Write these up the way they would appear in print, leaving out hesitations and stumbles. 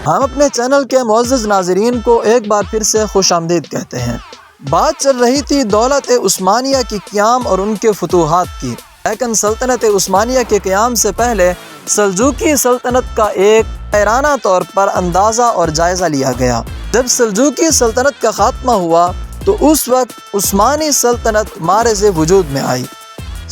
ہم اپنے چینل کے معزز ناظرین کو ایک بار پھر سے خوش آمدید کہتے ہیں۔ بات چل رہی تھی دولت عثمانیہ کی قیام اور ان کے فتوحات کی، لیکن سلطنت عثمانیہ کے قیام سے پہلے سلجوقی سلطنت کا ایک شاعرانہ طور پر اندازہ اور جائزہ لیا گیا۔ جب سلجوقی سلطنت کا خاتمہ ہوا تو اس وقت عثمانی سلطنت معرض وجود میں آئی۔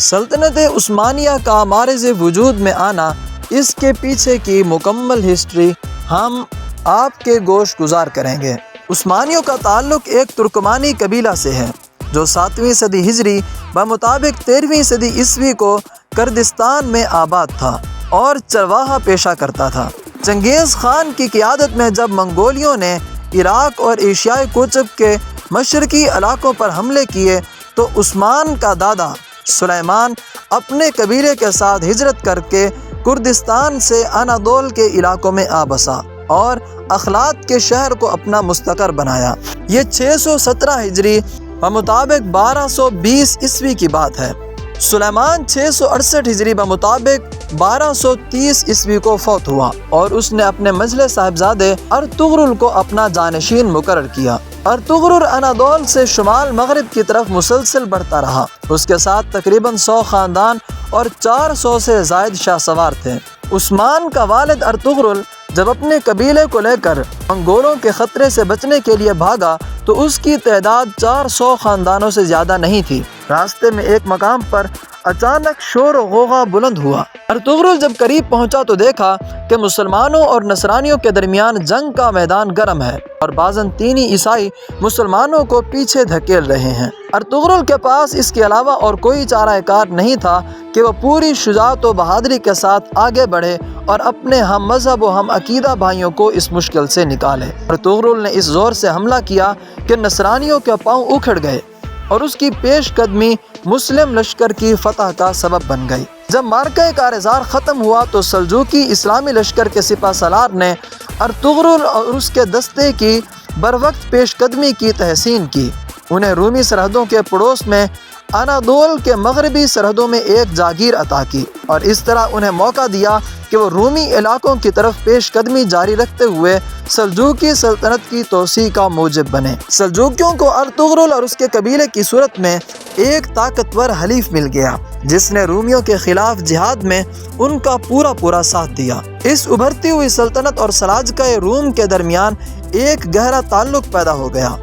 سلطنت عثمانیہ کا معرض وجود میں آنا، اس کے پیچھے کی مکمل ہسٹری ہم آپ کے گوش گزار کریں گے۔ عثمانیوں کا تعلق ایک ترکمانی قبیلہ سے ہے جو 7ویں صدی ہجری بمطابق 13ویں صدی عیسوی کو کردستان میں آباد تھا اور چرواہا پیشہ کرتا تھا۔ چنگیز خان کی قیادت میں جب منگولیوں نے عراق اور ایشیائے کوچب کے مشرقی علاقوں پر حملے کیے تو عثمان کا دادا سلیمان اپنے قبیلے کے ساتھ ہجرت کر کے کردستان سے انادول کے علاقوں میں آ بسا اور اخلاط کے شہر کو اپنا مستقر بنایا۔ یہ 617 ہجری بمطابق 1220 عیسوی کی بات ہے۔ سلیمان 668 ہجری بمطابق 1230 عیسوی کو فوت ہوا اور اس نے اپنے منجلے صاحبزادے ارطغرل کو اپنا جانشین مقرر کیا۔ ارطغرل انادول سے شمال مغرب کی طرف مسلسل بڑھتا رہا۔ اس کے ساتھ تقریباً 100 خاندان اور 400 سے زائد شاہ سوار تھے۔ عثمان کا والد ارطغرل جب اپنے قبیلے کو لے کر منگولوں کے خطرے سے بچنے کے لیے بھاگا تو اس کی تعداد 400 خاندانوں سے زیادہ نہیں تھی۔ راستے میں ایک مقام پر اچانک شور و غوغا بلند ہوا۔ ارطغرل جب قریب پہنچا تو دیکھا کہ مسلمانوں اور نصرانیوں کے درمیان جنگ کا میدان گرم ہے اور بازنطینی عیسائی مسلمانوں کو پیچھے دھکیل رہے ہیں۔ ارطغرل کے پاس اس کے علاوہ اور کوئی چارہ کار نہیں تھا کہ وہ پوری شجاعت و بہادری کے ساتھ آگے بڑھے اور اپنے ہم مذہب و ہم عقیدہ بھائیوں کو اس مشکل سے نکالے۔ ارطغرل نے اس زور سے حملہ کیا کہ نصرانیوں کے پاؤں اکھڑ گئے اور اس کی پیش قدمی مسلم لشکر کی فتح کا سبب بن گئی۔ جب معرکہ کارزار ختم ہوا تو سلجوقی اسلامی لشکر کے سپہ سالار نے ارطغرل اور اس کے دستے کی بروقت پیش قدمی کی تحسین کی۔ انہیں رومی سرحدوں کے پڑوس میں انادول کے مغربی سرحدوں میں ایک جاگیر عطا کی اور اس طرح انہیں موقع دیا کہ وہ رومی علاقوں کی طرف پیش قدمی جاری رکھتے ہوئے سلجوقی سلطنت کی توسیع کا موجب بنے۔ سلجوقیوں کو ارطغرل اور اس کے قبیلے کی صورت میں ایک طاقتور حلیف مل گیا جس نے رومیوں کے خلاف جہاد میں ان کا پورا ساتھ دیا۔ اس ابھرتی ہوئی سلطنت اور سلاجقہ روم کے درمیان ایک گہرا تعلق پیدا ہو گیا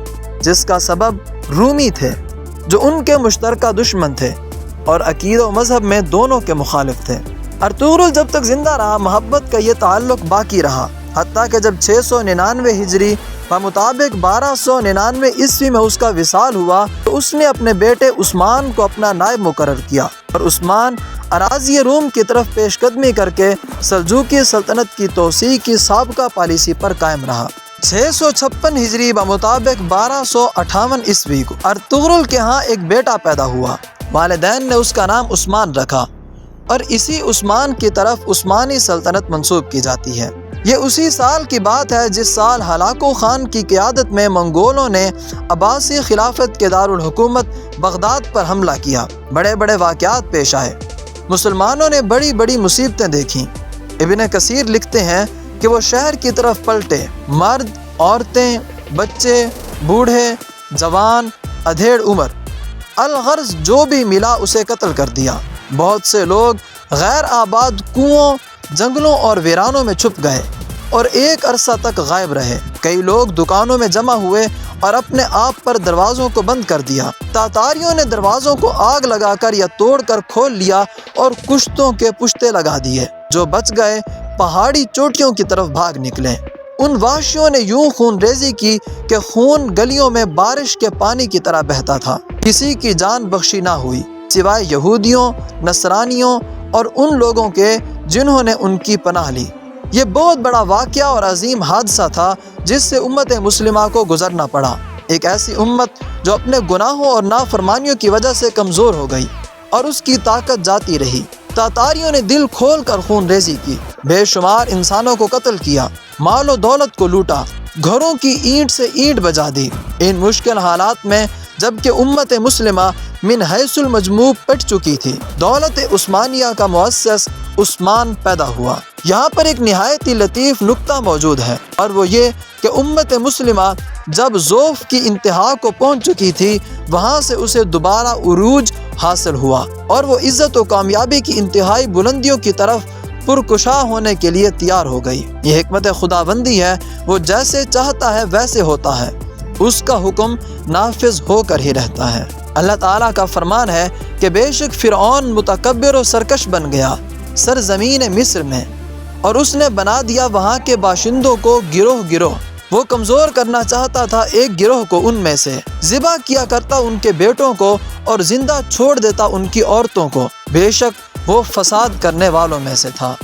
جس کا سبب رومی تھے جو ان کے مشترکہ دشمن تھے اور عقیدہ و مذہب میں دونوں کے مخالف تھے۔ ارطغرل جب تک زندہ رہا محبت کا یہ تعلق باقی رہا، حتیٰ کہ جب 699 ہجری بمطابق 1299 عیسوی میں اس کا وصال ہوا تو اس نے اپنے بیٹے عثمان کو اپنا نائب مقرر کیا اور عثمان اراضی روم کی طرف پیش قدمی کر کے سلجوقی سلطنت کی توسیع کی سابقہ پالیسی پر قائم رہا۔ 656 ہجری بمطابق 1258 عیسوی کو ارطغرل کے ہاں ایک بیٹا پیدا ہوا۔ والدین نے اس کا نام عثمان رکھا اور اسی عثمان کی طرف عثمانی سلطنت منسوب کی جاتی ہے۔ یہ اسی سال کی بات ہے جس سال ہلاکو خان کی قیادت میں منگولوں نے عباسی خلافت کے دارالحکومت بغداد پر حملہ کیا۔ بڑے بڑے واقعات پیش آئے، مسلمانوں نے بڑی بڑی مصیبتیں دیکھیں۔ ابن کثیر لکھتے ہیں کہ وہ شہر کی طرف پلٹے، مرد، عورتیں، بچے، بوڑھے، جوان، ادھیڑ عمر، الغرض جو بھی ملا اسے قتل کر دیا۔ بہت سے لوگ غیر آباد کنوؤں، جنگلوں اور ویرانوں میں چھپ گئے اور ایک عرصہ تک غائب رہے۔ کئی لوگ دکانوں میں جمع ہوئے اور اپنے آپ پر دروازوں کو بند کر دیا۔ تاتاریوں نے دروازوں کو آگ لگا کر یا توڑ کر کھول لیا اور کشتوں کے پشتے لگا دیے۔ جو بچ گئے پہاڑی چوٹیوں کی طرف بھاگ نکلے۔ ان وحشیوں نے یوں خون ریزی کی کہ خون گلیوں میں بارش کے پانی کی طرح بہتا تھا۔ کسی کی جان بخشی نہ ہوئی سوائے یہودیوں، نصرانیوں اور ان لوگوں کے جنہوں نے ان کی پناہ لی۔ یہ بہت بڑا واقعہ اور عظیم حادثہ تھا جس سے امت مسلمہ کو گزرنا پڑا۔ ایک ایسی امت جو اپنے گناہوں اور نافرمانیوں کی وجہ سے کمزور ہو گئی اور اس کی طاقت جاتی رہی۔ تاتاریوں نے دل کھول کر خون ریزی کی، بے شمار انسانوں کو قتل کیا، مال و دولت کو لوٹا، گھروں کی اینٹ سے اینٹ بجا دی۔ ان مشکل حالات میں جبکہ امت مسلمہ من حیث المجموع پٹ چکی تھی۔ دولت عثمانیہ کا مؤسس عثمان پیدا ہوا۔ یہاں پر ایک نہایت ہی لطیف نکتہ موجود ہے، اور وہ یہ کہ امت مسلمہ جب ضعف کی انتہا کو پہنچ چکی تھی، وہاں سے اسے دوبارہ عروج حاصل ہوا اور وہ عزت و کامیابی کی انتہائی بلندیوں کی طرف پرکشا ہونے کے لیے تیار ہو گئی۔ یہ حکمت خداوندی ہے، وہ جیسے چاہتا ہے ویسے ہوتا ہے، اس کا حکم نافذ ہو کر ہی رہتا ہے۔ اللہ تعالیٰ کا فرمان ہے کہ بے شک فرعون متکبر و سرکش بن گیا سرزمین مصر میں، اور اس نے بنا دیا وہاں کے باشندوں کو گروہ گروہ۔ وہ کمزور کرنا چاہتا تھا ایک گروہ کو ان میں سے، ذبح کیا کرتا ان کے بیٹوں کو اور زندہ چھوڑ دیتا ان کی عورتوں کو، بے شک وہ فساد کرنے والوں میں سے تھا۔